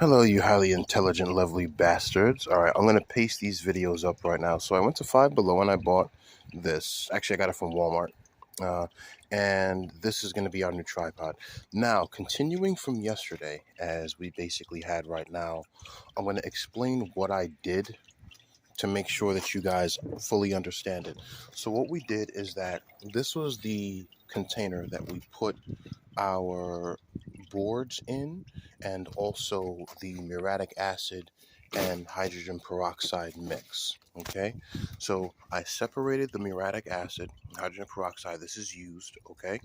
Hello, you highly intelligent, lovely bastards. All right, I'm going to paste these videos up right now. So I went to Five Below and I bought this. Actually, I got it from Walmart. Uh, and this is going to be our new tripod. Now, continuing from yesterday, as we basically had right now, I'm going to explain what I did to make sure that you guys fully understand it. So what we did is that this was the container that we put our boards in, and also the muriatic acid and hydrogen peroxide mix. Okay, so I separated the muriatic acid, hydrogen peroxide, this is used, okay,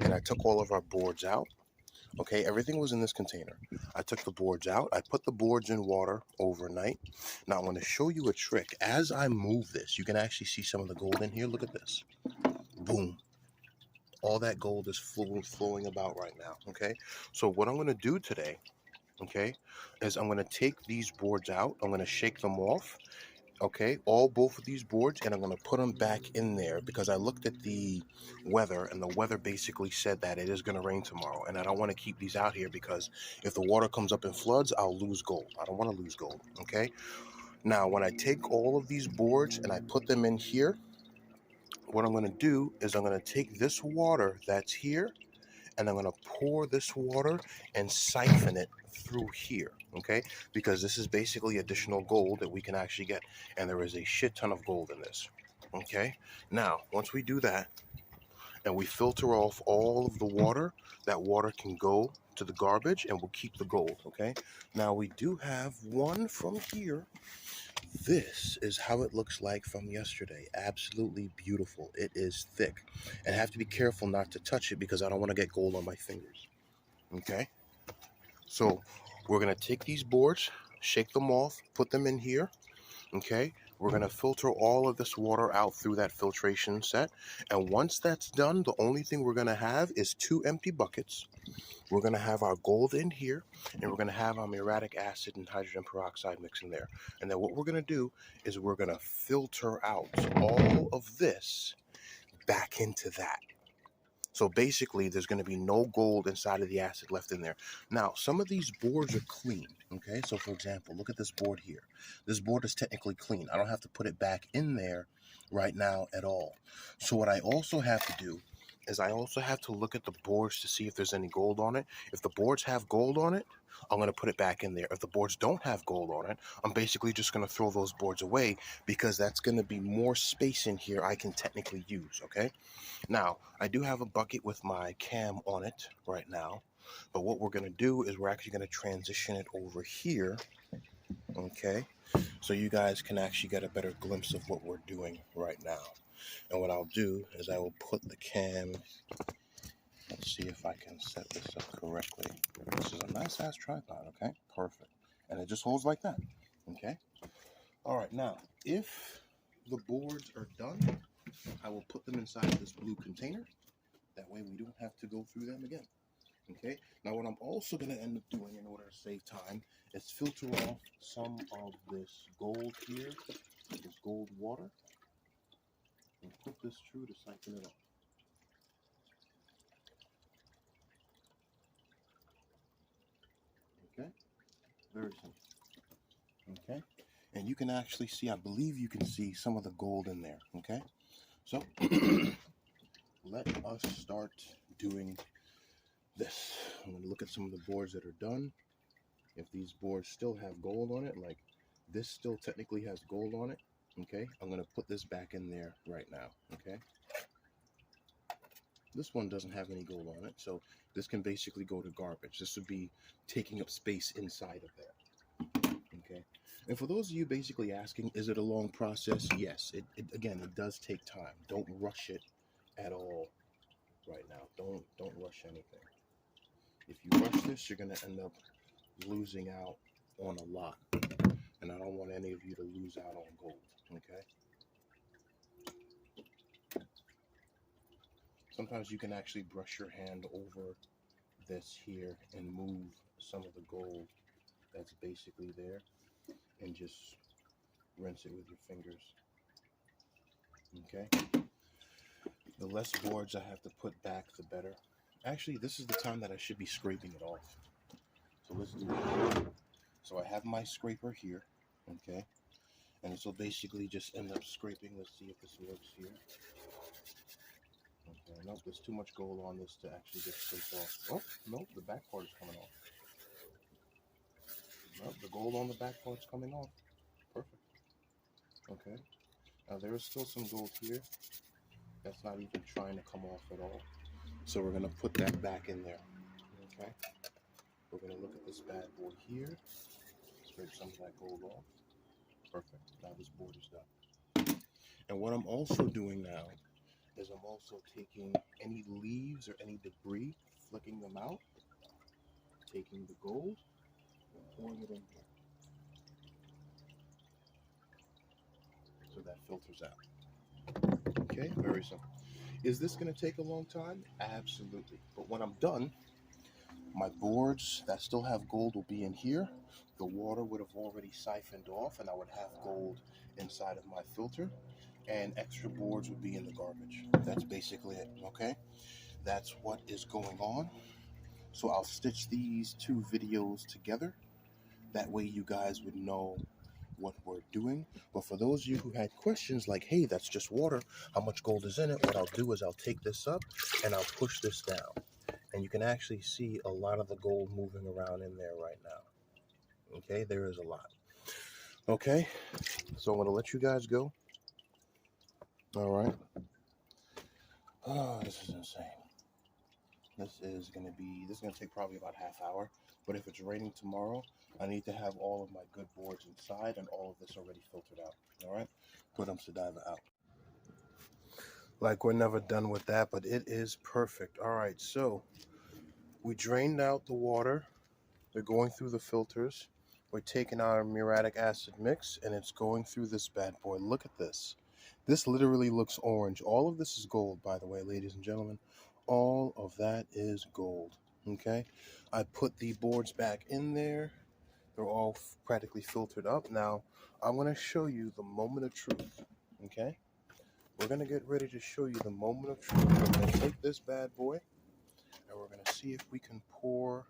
and I took all of our boards out. Okay, everything was in this container. I took the boards out. I put the boards in water overnight. Now I'm going to show you a trick. As I move this, you can actually see some of the gold in here. Look at this. Boom. All that gold is flowing about right now. Okay, so what I'm going to do today, okay, is I'm going to take these boards out. I'm going to shake them off. Okay, both of these boards, and I'm going to put them back in there because I looked at the weather, and the weather basically said that it is going to rain tomorrow, and I don't want to keep these out here because if the water comes up in floods, I'll lose gold. I don't want to lose gold. Okay, now when I take all of these boards and I put them in here, what I'm going to do is I'm going to take this water that's here, and I'm going to pour this water and siphon it through here, okay? Because this is basically additional gold that we can actually get, and there is a shit ton of gold in this, okay? Now, once we do that, and we filter off all of the water, that water can go to the garbage, and we'll keep the gold, okay? Now, we do have one from here. This is how it looks like from yesterday. Absolutely beautiful. It is thick. And I have to be careful not to touch it because I don't want to get gold on my fingers. Okay? So we're going to take these boards, shake them off, put them in here. Okay? We're going to filter all of this water out through that filtration set. And once that's done, the only thing we're going to have is 2 empty buckets. We're going to have our gold in here, and we're going to have our muriatic acid and hydrogen peroxide mix in there. And then what we're going to do is we're going to filter out all of this back into that. So basically, there's going to be no gold inside of the acid left in there. Now, some of these boards are clean, okay? So, for example, look at this board here. This board is technically clean. I don't have to put it back in there right now at all. So what I also have to do is I also have to look at the boards to see if there's any gold on it. If the boards have gold on it, I'm going to put it back in there. If the boards don't have gold on it, I'm basically just going to throw those boards away because that's going to be more space in here I can technically use, okay? Now, I do have a bucket with my cam on it right now, but what we're going to do is we're actually going to transition it over here, okay? So you guys can actually get a better glimpse of what we're doing right now. And what I'll do is I will put the cam, let's see if I can set this up correctly. This is a nice ass tripod, okay? Perfect. And it just holds like that, okay? All right, now, if the boards are done, I will put them inside of this blue container. That way we don't have to go through them again. Okay, now what I'm also going to end up doing in order to save time is filter off some of this gold here, this gold water, and put this through to siphon it off. Okay, very simple. Okay, and you can actually see, I believe you can see some of the gold in there. Okay, so let us start doing this. I'm going to look at some of the boards that are done. If these boards still have gold on it, like this still technically has gold on it, okay, I'm going to put this back in there right now, okay. This one doesn't have any gold on it, so this can basically go to garbage. This would be taking up space inside of there, okay. And for those of you basically asking, is it a long process? Yes, again, it does take time. Don't rush it at all right now. Don't rush anything. If you rush this, you're going to end up losing out on a lot, and I don't want any of you to lose out on gold, okay. Sometimes you can actually brush your hand over this here and move some of the gold that's basically there and just rinse it with your fingers, okay. The less boards I have to put back, the better. Actually, this is the time that I should be scraping it off, so let's do it. So I have my scraper here, okay? And this will basically just end up scraping. Let's see if this works here. Okay, nope, there's too much gold on this to actually get scraped off. Oh, nope, the back part is coming off. Nope, the gold on the back part's coming off. Perfect. Okay, now there is still some gold here. That's not even trying to come off at all. So we're gonna put that back in there, okay? We're gonna look at this bad boy here. Scrape some of that gold off. Perfect, now this board is done. And what I'm also doing now is I'm also taking any leaves or any debris, flicking them out, taking the gold, and pouring it in here. So that filters out. Okay, very simple. Is this going to take a long time? Absolutely. But when I'm done, my boards that still have gold will be in here. The water would have already siphoned off and I would have gold inside of my filter, and extra boards would be in the garbage. That's basically it, okay? That's what is going on. So I'll stitch these two videos together. That way you guys would know what we're doing. But for those of you who had questions like, hey, that's just water, how much gold is in it? What I'll do is I'll take this up and I'll push this down. And you can actually see a lot of the gold moving around in there right now. Okay, there is a lot. Okay, so I'm going to let you guys go. All right. Oh, this is insane. This is going to take probably about half hour. But if it's raining tomorrow, I need to have all of my good boards inside and all of this already filtered out. All right, put them Godiva out. Like we're never done with that, but it is perfect. All right, so we drained out the water. They're going through the filters. We're taking our muriatic acid mix, and it's going through this bad boy. Look at this. This literally looks orange. All of this is gold, by the way, ladies and gentlemen. All of that is gold, okay? I put the boards back in there. They're all practically filtered up. Now, I'm going to show you the moment of truth, okay? We're going to get ready to show you the moment of truth. We're going to take this bad boy, and we're going to see if we can pour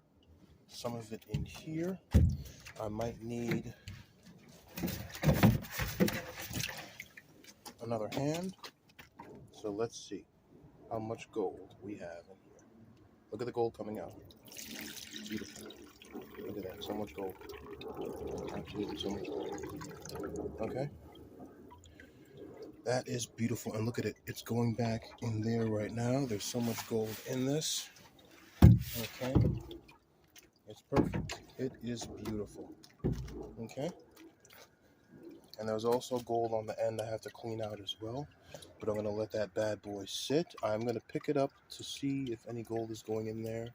some of it in here. I might need another hand. So let's see how much gold we have in here. Look at the gold coming out. Beautiful. Look at that. So much gold. Absolutely so much gold. Okay. That is beautiful. And look at it. It's going back in there right now. There's so much gold in this. Okay. It's perfect. It is beautiful. Okay. And there's also gold on the end I have to clean out as well. But I'm going to let that bad boy sit. I'm going to pick it up to see if any gold is going in there.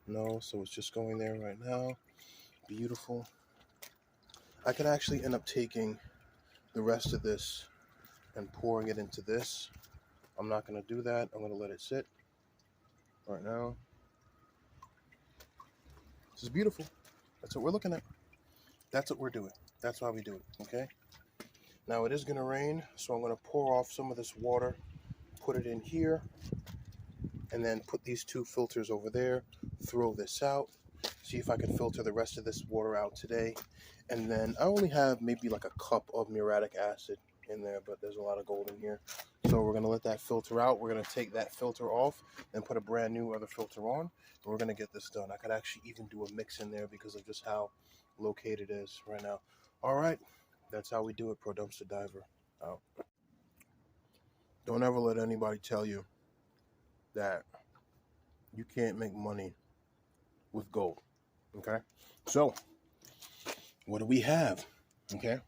No, so it's just going there right now. Beautiful. I could actually end up taking the rest of this and pouring it into this. I'm not going to do that. I'm going to let it sit right now. This is beautiful. That's what we're looking at. That's what we're doing. That's why we do it, okay? Now it is going to rain, so I'm going to pour off some of this water, put it in here, and then put these two filters over there, throw this out, see if I can filter the rest of this water out today. And then I only have maybe like a cup of muriatic acid in there, but there's a lot of gold in here. So we're going to let that filter out. We're going to take that filter off and put a brand new other filter on. And we're going to get this done. I could actually even do a mix in there because of just how located it is right now. All right. That's how we do it, Pro Dumpster Diver out. Don't ever let anybody tell you that you can't make money with gold. Okay. So what do we have? Okay.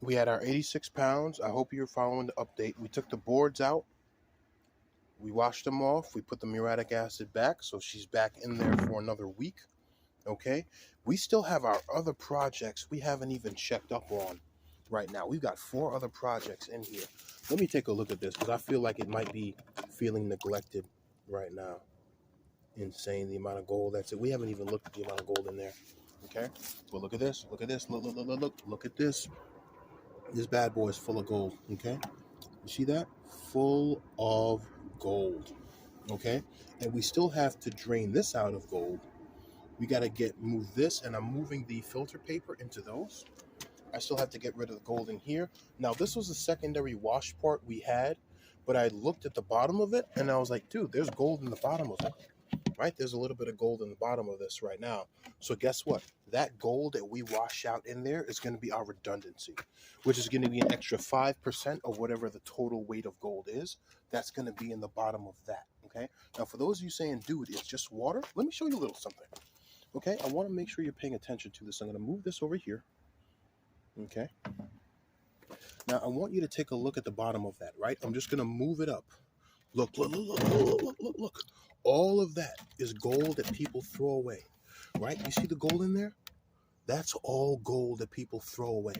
We had our 86 pounds. I hope you're following the update. We took the boards out. We washed them off. We put the muriatic acid back. So she's back in there for another week. Okay. We still have our other projects we haven't even checked up on right now. We've got 4 other projects in here. Let me take a look at this because I feel like it might be feeling neglected right now. Insane the amount of gold that's it. We haven't even looked at the amount of gold in there. Okay. But look at this. Look at this. Look at this. This bad boy is full of gold, okay? You see that? Full of gold, okay? And we still have to drain this out of gold We got to move this, and I'm moving the filter paper into those. I still have to get rid of the gold in here. Now, this was the secondary wash part we had, but I looked at the bottom of it, and I was like, dude, there's gold in the bottom of it, right? There's a little bit of gold in the bottom of this right now. So guess what? That gold that we wash out in there is going to be our redundancy, which is going to be an extra 5% of whatever the total weight of gold is. That's going to be in the bottom of that, okay? Now, for those of you saying, dude, it's just water, let me show you a little something, okay? I want to make sure you're paying attention to this. I'm going to move this over here, okay? Now, I want you to take a look at the bottom of that, right? I'm just going to move it up. Look, look, look, look, look, look, look, look. All of that is gold that people throw away, right? You see the gold in there? That's all gold that people throw away.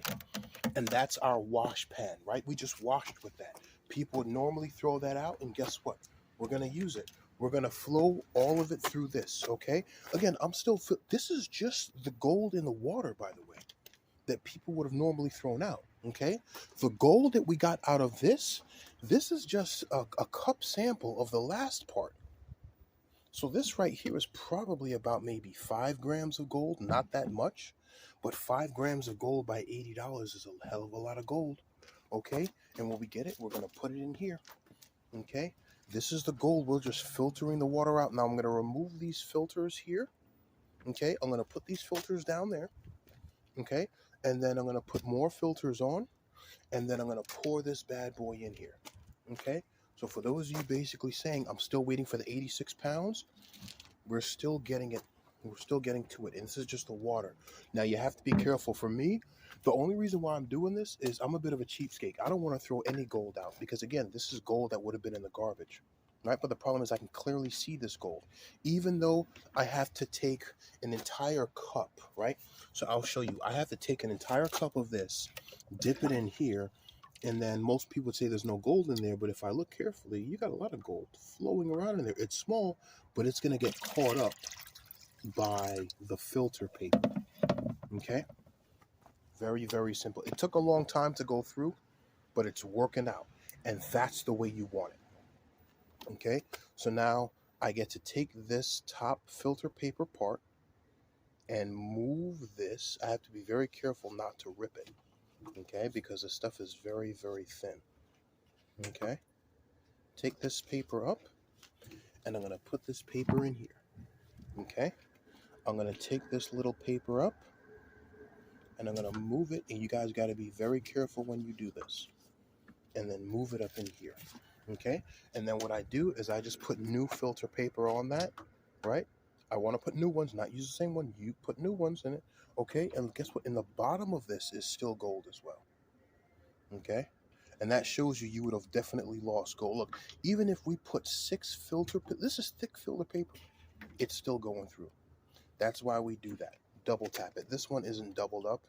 And that's our wash pan, right? We just washed with that. People would normally throw that out, and guess what? We're going to use it. We're going to flow all of it through this, okay? Again, this is just the gold in the water, by the way, that people would have normally thrown out, okay? The gold that we got out of this is just a cup sample of the last part. So this right here is probably about maybe 5 grams of gold, not that much, but 5 grams of gold by $80 is a hell of a lot of gold, okay? And when we get it, we're going to put it in here, okay? This is the gold. We're just filtering the water out. Now I'm going to remove these filters here, okay? I'm going to put these filters down there, okay? And then I'm going to put more filters on, and then I'm going to pour this bad boy in here, okay? So for those of you basically saying, I'm still waiting for the 86 pounds, we're still getting it. We're still getting to it. And this is just the water. Now, you have to be careful. For me, the only reason why I'm doing this is I'm a bit of a cheapskate. I don't want to throw any gold out because, again, this is gold that would have been in the garbage, right? But the problem is I can clearly see this gold, even though I have to take an entire cup, right? So I'll show you. I have to take an entire cup of this, dip it in here, and then most people would say there's no gold in there, but if I look carefully, you got a lot of gold flowing around in there. It's small, but it's going to get caught up by the filter paper, okay? Very, very simple. It took a long time to go through, but it's working out, and that's the way you want it, okay? So now I get to take this top filter paper part and move this. I have to be very careful not to rip it, okay, because the stuff is very, very thin, okay? Take this paper up, and I'm going to put this paper in here, okay? I'm going to take this little paper up, and I'm going to move it, and you guys got to be very careful when you do this, and then move it up in here, okay? And then what I do is I just put new filter paper on that, right? I want to put new ones, not use the same one. You put new ones in it, okay? And guess what? In the bottom of this is still gold as well, okay? And that shows you would have definitely lost gold. Look, even if we put 6 this is thick filter paper, it's still going through. That's why we do that. Double tap it. This one isn't doubled up.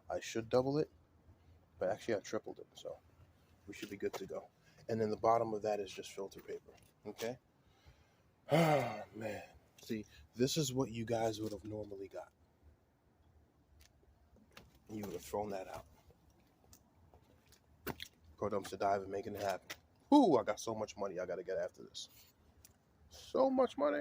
I should double it, but actually I tripled it, so we should be good to go. And then the bottom of that is just filter paper, okay? Ah, man. See, this is what you guys would have normally got. You would have thrown that out. Pro dumpster dive and making it happen. Ooh, I got so much money I got to get after this. So much money.